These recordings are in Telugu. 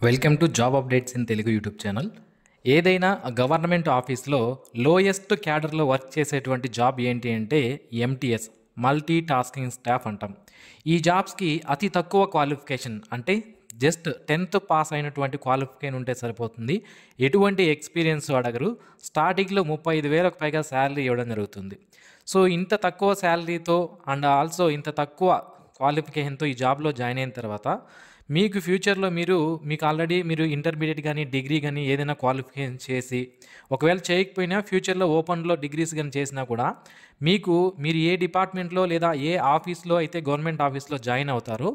Welcome to job updates in Telugu YouTube channel. ఏదైనా గవర్నమెంట్ ఆఫీస్లో లోయెస్ట్ క్యాడర్లో వర్క్ చేసేటువంటి జాబ్ ఏంటి అంటే ఎంటీఎస్, మల్టీ టాస్కింగ్ స్టాఫ్ అంటాం. ఈ జాబ్స్కి అతి తక్కువ క్వాలిఫికేషన్ అంటే జస్ట్ 10th పాస్ అయినటువంటి క్వాలిఫికేషన్ ఉంటే సరిపోతుంది. ఎటువంటి ఎక్స్పీరియన్స్ అడగరు. స్టార్టింగ్లో 35,000కు పైగా శాలరీ ఇవ్వడం జరుగుతుంది. సో ఇంత తక్కువ శాలరీతో అండ్ ఆల్సో ఇంత తక్కువ క్వాలిఫికేషన్తో ఈ జాబ్లో జాయిన్ అయిన తర్వాత మీకు ఫ్యూచర్లో మీకు ఆల్రెడీ ఇంటర్మీడియట్ కానీ డిగ్రీ కానీ ఏదైనా క్వాలిఫికేషన్ చేసి ఒకవేళ చేయకపోయినా ఫ్యూచర్లో ఓపెన్లో డిగ్రీస్ కానీ చేసినా కూడా మీరు ఏ డిపార్ట్మెంట్లో లేదా ఏ ఆఫీస్లో అయితే గవర్నమెంట్ ఆఫీస్లో జాయిన్ అవుతారో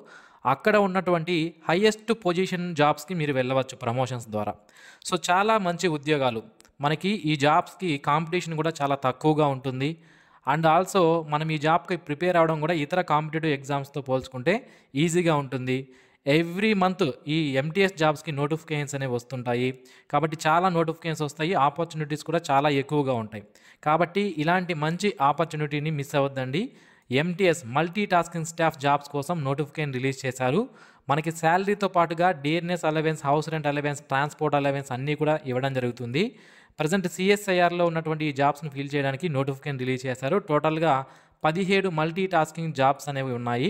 అక్కడ ఉన్నటువంటి హైయెస్ట్ పొజిషన్ జాబ్స్కి మీరు వెళ్ళవచ్చు ప్రమోషన్స్ ద్వారా. సో చాలా మంచి ఉద్యోగాలు. మనకి ఈ జాబ్స్కి కాంపిటీషన్ కూడా చాలా తక్కువగా ఉంటుంది. అండ్ ఆల్సో మనం ఈ జాబ్కి ప్రిపేర్ అవ్వడం కూడా ఇతర కాంపిటేటివ్ ఎగ్జామ్స్తో పోల్చుకుంటే ఈజీగా ఉంటుంది. ఎవ్రీ మంత్ ఈ ఎంటీఎస్ జాబ్స్కి నోటిఫికేషన్స్ అనేవి వస్తుంటాయి. కాబట్టి చాలా నోటిఫికేషన్స్ వస్తాయి. ఆపర్చునిటీస్ కూడా చాలా ఎక్కువగా ఉంటాయి. కాబట్టి ఇలాంటి మంచి ఆపర్చునిటీని మిస్ అవ్వద్దండి. MTS multi tasking staff jobs కోసం నోటిఫికేషన్ రిలీజ్ చేశారు. మనకి శాలరీతో పాటుగా dearness allowance, house rent allowance, transport allowance అన్నీ కూడా ఇవ్వడం జరుగుతుంది. ప్రజెంట్ సిఎస్ఐఆర్లో ఉన్నటువంటి ఈ జాబ్స్ని ఫిల్ చేయడానికి నోటిఫికేషన్ రిలీజ్ చేశారు. టోటల్గా 17 మల్టీ టాస్కింగ్ జాబ్స్ అనేవి ఉన్నాయి.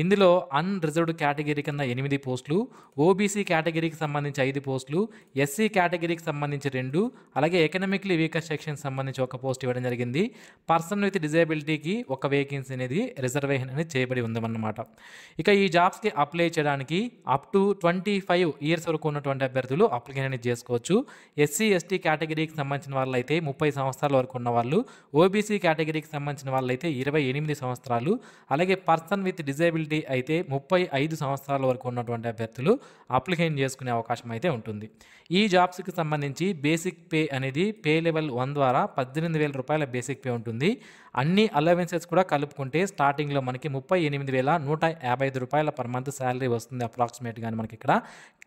ఇందులో అన్రిజర్వ్డ్ కేటగిరీ కింద 8 పోస్టులు, ఓబీసీ కేటగిరీకి సంబంధించి 5 పోస్టులు, ఎస్సీ కేటగిరీకి సంబంధించి 2, అలాగే ఎకనామిక్లీ వీకర్ సెక్షన్కి సంబంధించి 1 పోస్ట్ ఇవ్వడం జరిగింది. పర్సన్ విత్ డిజేబిలిటీకి 1 వేకెన్సీ అనేది రిజర్వేషన్ అనేది చేయబడి ఉందన్నమాట. ఇక ఈ జాబ్స్కి అప్లై చేయడానికి అప్ టు 25 ఇయర్స్ వరకు ఉన్నటువంటి అభ్యర్థులు అప్లికేషన్ అనేది చేసుకోవచ్చు. ఎస్సీ ఎస్టీ కేటగిరీకి సంబంధించిన వాళ్ళైతే 30 సంవత్సరాల వరకు ఉన్నవాళ్ళు, ఓబీసీ కేటగిరీకి సంబంధించిన వాళ్ళైతే 28 సంవత్సరాలు, అలాగే పర్సన్ విత్ డిజేబిలిటీ అయితే 35 సంవత్సరాల వరకు ఉన్నటువంటి అభ్యర్థులు అప్లికేషన్ చేసుకునే అవకాశం అయితే ఉంటుంది. ఈ జాబ్స్కి సంబంధించి బేసిక్ పే అనేది పే లెవెల్ 1 ద్వారా 18,000 రూపాయల బేసిక్ పే ఉంటుంది. అన్ని అలవెన్సెస్ కూడా కలుపుకుంటే స్టార్టింగ్లో మనకి 38,155 రూపాయల పర్ మంత్ శాలరీ వస్తుంది అప్రాక్సిమేట్గా మనకి ఇక్కడ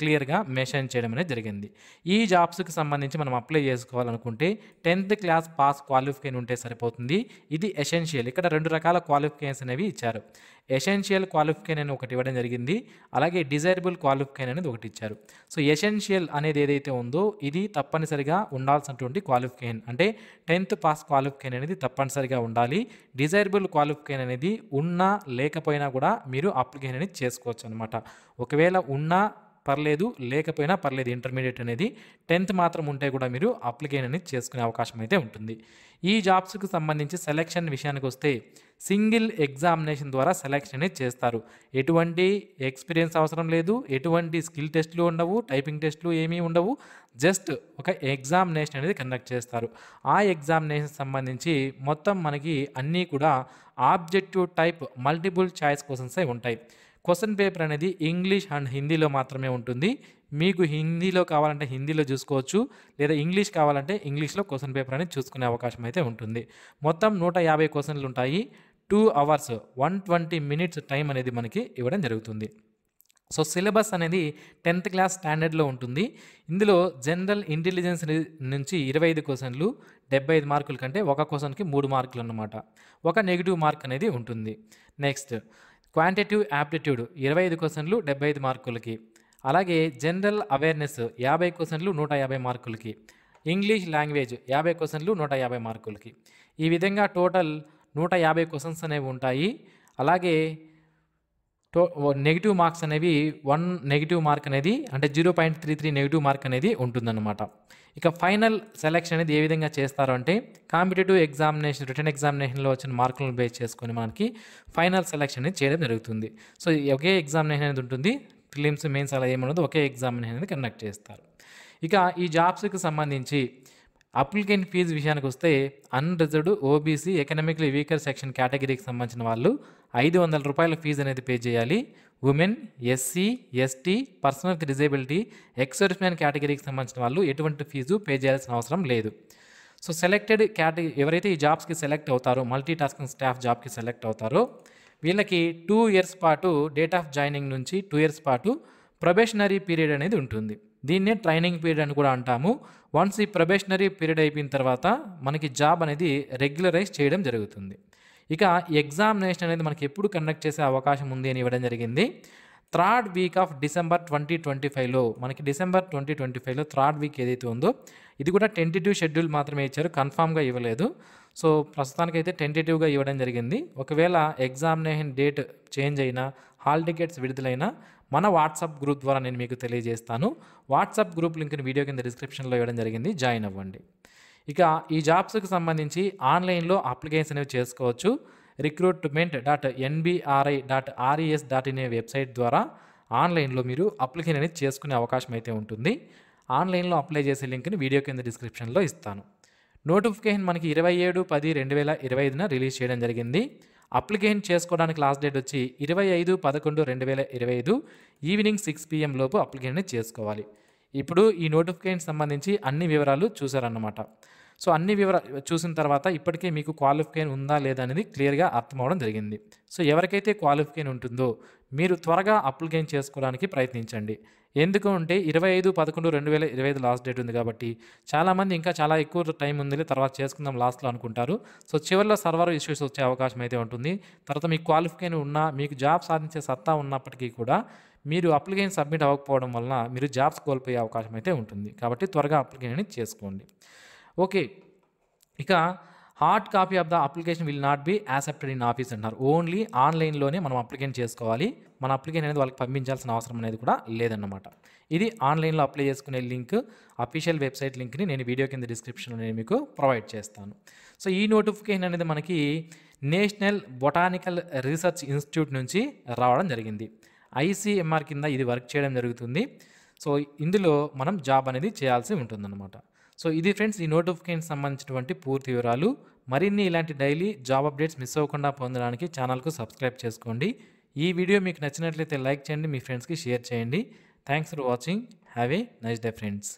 క్లియర్గా మెన్షన్ చేయడం అనేది జరిగింది. ఈ జాబ్స్కి సంబంధించి మనం అప్లై చేసుకోవాలనుకుంటే 10th క్లాస్ పాస్ క్వాలిఫికేషన్ ఉంటే సరిపోతుంది. ఇది ఎసెన్షియల్. ఇక్కడ 2 రకాల క్వాలిఫికేషన్స్ అనేవి ఇచ్చారు. ఎసెన్షియల్ క్వాలిఫికేషన్ అని ఒకటి ఇవ్వడం జరిగింది, అలాగే డిజైరబుల్ క్వాలిఫికేషన్ అనేది ఒకటి ఇచ్చారు. సో ఎసెన్షియల్ అనేది ఏదైతే ఉందో ఇది తప్పనిసరిగా ఉండాల్సినటువంటి క్వాలిఫికేషన్ అంటే 10th పాస్ క్వాలిఫికేషన్ అనేది తప్పనిసరిగా ఉండాలి. డిజైరబుల్ క్వాలిఫికేషన్ అనేది ఉన్నా లేకపోయినా కూడా మీరు అప్లికేషన్ అనేది చేసుకోవచ్చు అనమాట. ఒకవేళ ఉన్నా పర్లేదు, లేకపోయినా పర్లేదు, ఇంటర్మీడియట్ అనేది 10th మాత్రం ఉంటే కూడా మీరు అప్లికేషన్ అనేది చేసుకునే అవకాశం అయితే ఉంటుంది. ఈ జాబ్స్కి సంబంధించి సెలెక్షన్ విషయానికి వస్తే సింగిల్ ఎగ్జామినేషన్ ద్వారా సెలెక్షన్ అనేది చేస్తారు. ఎటువంటి ఎక్స్పీరియన్స్ అవసరం లేదు, ఎటువంటి స్కిల్ టెస్ట్లు ఉండవు, టైపింగ్ టెస్ట్లు ఏమీ ఉండవు. జస్ట్ ఒక ఎగ్జామినేషన్ అనేది కండక్ట్ చేస్తారు. ఆ ఎగ్జామినేషన్ సంబంధించి మొత్తం మనకి అన్నీ కూడా ఆబ్జెక్టివ్ టైప్ మల్టిపుల్ చాయిస్ క్వశ్చన్సే ఉంటాయి. క్వశ్చన్ పేపర్ అనేది ఇంగ్లీష్ అండ్ హిందీలో మాత్రమే ఉంటుంది. మీకు హిందీలో కావాలంటే హిందీలో చూసుకోవచ్చు, లేదా ఇంగ్లీష్ కావాలంటే ఇంగ్లీష్లో క్వశ్చన్ పేపర్ అనేది చూసుకునే అవకాశం అయితే ఉంటుంది. మొత్తం 150 క్వశ్చన్లు ఉంటాయి. 2 hours 120 minutes టైం అనేది మనకి ఇవ్వడం జరుగుతుంది. సో సిలబస్ అనేది 10th క్లాస్ స్టాండర్డ్లో ఉంటుంది. ఇందులో జనరల్ ఇంటెలిజెన్స్ నుంచి 25 క్వశ్చన్లు 75 మార్కుల కంటే ఒక క్వశ్చన్కి 3 మార్కులు అన్నమాట. ఒక నెగిటివ్ మార్క్ అనేది ఉంటుంది. నెక్స్ట్ క్వాంటిటివ్ యాప్టిట్యూడ్ 25 క్వశ్చన్లు 75 మార్కులకి, అలాగే జనరల్ అవేర్నెస్ 50 క్వశ్చన్లు 150 మార్కులకి, ఇంగ్లీష్ లాంగ్వేజ్ 50 క్వశ్చన్లు 150 మార్కులకి. ఈ విధంగా టోటల్ 150 క్వశ్చన్స్ అనేవి ఉంటాయి. అలాగే నెగిటివ్ మార్క్స్ అనేవి 1 నెగిటివ్ మార్క్ అనేది అంటే 0.33 నెగిటివ్ మార్క్ అనేది ఉంటుందన్నమాట. ఇక ఫైనల్ సెలెక్షన్ అనేది ఏ విధంగా చేస్తారు అంటే కాంపిటేటివ్ ఎగ్జామినేషన్, రిటర్న్ ఎగ్జామినేషన్లో వచ్చిన మార్కులను బేస్ చేసుకొని మనకి ఫైనల్ సెలెక్షన్ అనేది చేయడం జరుగుతుంది. సో ఒకే ఎగ్జామినేషన్ అనేది ఉంటుంది. ప్రిలిమ్స్, మెయిన్స్ అలా ఏమన్నదో ఒకే ఎగ్జామినేషన్ అనేది కండక్ట్ చేస్తారు. ఇక ఈ జాబ్స్కి సంబంధించి అప్లికెంట్ ఫీజు విషయానికి వస్తే unreserved, OBC, economically weaker section కేటగిరీకి సంబంధించిన వాళ్ళు 500 రూపాయల ఫీజు అనేది పే చేయాలి. Women, SC, ST, person with disability, X-servicemen కేటగిరీకి సంబంధించిన వాళ్ళు ఎటువంటి ఫీజు పే చేయాల్సిన అవసరం లేదు. సో సెలెక్టెడ్ ఎవరైతే ఈ జాబ్స్కి సెలెక్ట్ అవుతారో, మల్టీ టాస్కింగ్ స్టాఫ్ జాబ్కి సెలెక్ట్ అవుతారో వీళ్ళకి 2 years పాటు డేట్ ఆఫ్ జాయినింగ్ నుంచి 2 years పాటు ప్రొబేషనరీ పీరియడ్ అనేది ఉంటుంది. దీన్నే ట్రైనింగ్ పీరియడ్ అని కూడా అంటాము. వన్స్ ఈ ప్రొబేషనరీ పీరియడ్ అయిపోయిన తర్వాత మనకి జాబ్ అనేది రెగ్యులరైజ్ చేయడం జరుగుతుంది. ఇక ఎగ్జామినేషన్ అనేది మనకి ఎప్పుడు కండక్ట్ చేసే అవకాశం ఉంది అని ఇవ్వడం జరిగింది. థర్డ్ వీక్ ఆఫ్ డిసెంబర్ 2025లో మనకి డిసెంబర్ 2025లో థర్డ్ వీక్ ఏదైతే ఉందో ఇది కూడా టెంటేటివ్ షెడ్యూల్ మాత్రమే ఇచ్చారు, కన్ఫామ్గా ఇవ్వలేదు. సో ప్రస్తుతానికైతే టెంటేటివ్గా ఇవ్వడం జరిగింది. ఒకవేళ ఎగ్జామినేషన్ డేట్ చేంజ్ అయినా, హాల్ టికెట్స్ విడుదలైనా మన వాట్సాప్ గ్రూప్ ద్వారా నేను మీకు తెలియజేస్తాను. వాట్సాప్ గ్రూప్ లింక్ని వీడియో కింద డిస్క్రిప్షన్లో ఇవ్వడం జరిగింది, జాయిన్ అవ్వండి. ఇక ఈ జాబ్స్కి సంబంధించి ఆన్లైన్లో అప్లికేషన్ అనేవి చేసుకోవచ్చు. recruitment.nbri.res.in అనే వెబ్సైట్ ద్వారా ఆన్లైన్లో మీరు అప్లికేషన్ అనేది చేసుకునే అవకాశం అయితే ఉంటుంది. ఆన్లైన్లో అప్లై చేసే లింక్ని వీడియో కింద డిస్క్రిప్షన్లో ఇస్తాను. నోటిఫికేషన్ మనకి 27/10/2025న రిలీజ్ చేయడం జరిగింది. అప్లికేషన్ చేసుకోవడానికి లాస్ట్ డేట్ వచ్చి 25/11/2025 ఈవినింగ్ 6 PM లోపు అప్లికేషన్ చేసుకోవాలి. ఇప్పుడు ఈ నోటిఫికేషన్ సంబంధించి అన్ని వివరాలు చూసారన్నమాట. సో అన్ని వివరాలు చూసిన తర్వాత ఇప్పటికే మీకు క్వాలిఫికేషన్ ఉందా లేదా అనేది క్లియర్గా అర్థమవడం జరిగింది. సో ఎవరికైతే క్వాలిఫికేషన్ ఉంటుందో మీరు త్వరగా అప్లికేషన్ చేసుకోవడానికి ప్రయత్నించండి. ఎందుకు అంటే 25/11/2025 లాస్ట్ డేట్ ఉంది కాబట్టి చాలామంది ఇంకా చాలా ఎక్కువ టైం ఉంది, తర్వాత చేసుకుందాం లాస్ట్లో అనుకుంటారు. సో చివరిలో సర్వర్ ఇష్యూస్ వచ్చే అవకాశం అయితే ఉంటుంది. తర్వాత మీకు క్వాలిఫికేషన్ ఉన్నా, మీకు జాబ్ సాధించే సత్తా ఉన్నప్పటికీ కూడా మీరు అప్లికేషన్ సబ్మిట్ అవ్వకపోవడం వలన మీరు జాబ్స్ కోల్పోయే అవకాశం అయితే ఉంటుంది. కాబట్టి త్వరగా అప్లికేషన్ చేసుకోండి. ఓకే, ఇక hard copy of the application will not be accepted in office అంటున్నారు. ఓన్లీ ఆన్లైన్లోనే మనం అప్లికేషన్ చేసుకోవాలి. మన అప్లికేషన్ అనేది వాళ్ళకి పంపించాల్సిన అవసరం అనేది కూడా లేదన్నమాట. ఇది ఆన్లైన్లో అప్లై చేసుకునే లింక్, అఫీషియల్ వెబ్సైట్ లింక్ని నేను వీడియో కింద డిస్క్రిప్షన్లో నేను మీకు ప్రొవైడ్ చేస్తాను. సో ఈ నోటిఫికేషన్ అనేది మనకి నేషనల్ బొటానికల్ రీసెర్చ్ ఇన్స్టిట్యూట్ నుంచి రావడం జరిగింది. ICMR కింద ఇది వర్క్ చేయడం జరుగుతుంది. సో ఇందులో మనం జాబ్ అనేది చేయాల్సి ఉంటుందన్నమాట. సో ఇది ఫ్రెండ్స్ ఈ నోటిఫికేషన్ సంబంధించినటువంటి పూర్తి వివరాలు. మరిన్ని ఇలాంటి డైలీ జాబ్ అప్డేట్స్ మిస్ అవ్వకుండా పొందడానికి ఛానల్కు సబ్స్క్రైబ్ చేసుకోండి. ఈ వీడియో మీకు నచ్చినట్లయితే లైక్ చేయండి, మీ ఫ్రెండ్స్కి షేర్ చేయండి. Thanks for watching. Have a nice day friends.